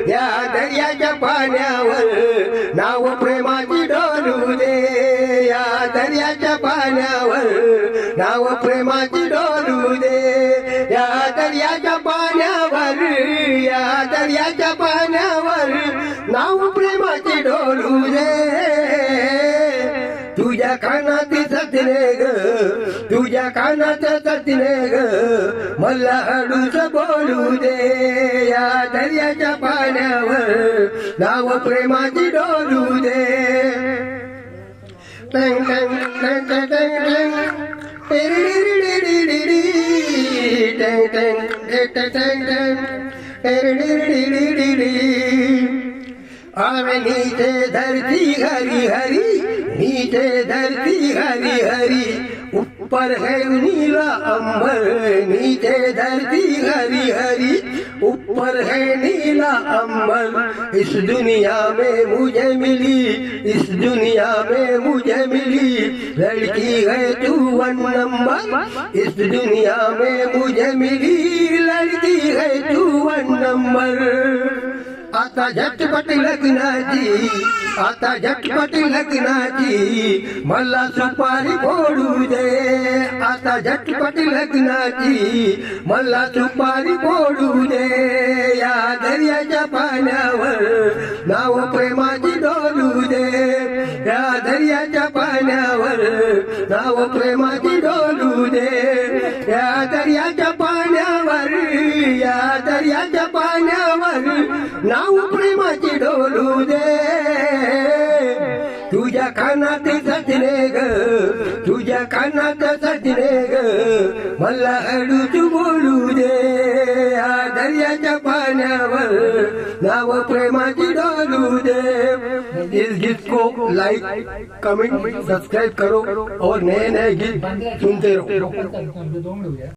या दर्याच्या पाण्यावर नाव प्रेमाची डोलू दे, या दर्याच्या पाण्यावर नाव प्रेमाची डोलू दे, या दर्याच्या पाण्यावर, या दर्याच्या पाण्यावर नाव प्रेमाची डोलू दे. तुझ्या कानात सतने ग, तुझ्या कानात सतने ग, मला हळूच बोलू दे. या दर्याच्या पाण्यावर नाव प्रेमाची डोलू दे. टंग टंग टंग टंग टंग टंग टंग टंग आवे नीचे धरती हरी हरी, नीचे धरती हरी हरी, ऊपर है नीला अंबर, नीचे धरती हरी हरी, ऊपर है नीला अंबर. इस दुनिया में मुझे मिली, इस दुनिया में मुझे मिली लड़की है तू वन नंबर, इस दुनिया में मुझे मिली लड़की है तू वन नंबर. आता झटपट लग्नाची, आता झटपट लग्नाची मला सुपारी फोडू दे. आता झटपट लग्नाची मला सुपारी फोडू दे. या दर्याच्या पाण्यावर नाव प्रेमाची डोलू दे, या दर्याच्या पाण्यावर नाव प्रेमाची डोलू दे. या दर्याच्या पाण्यावर, या दर्याच्या पाण्यावर नाव प्रेमाची डोलू दे. तुझ्या कानात सजने ग, तुझ्या कानात सजने ग, मला हळूच बोलू दे. या दर्याच्या पाण्यावर नाव प्रेमाची डोलू दे. इस गीत को लाइक कमेंट सब्सक्राइब करो और नए नए गीत सुनते रहो.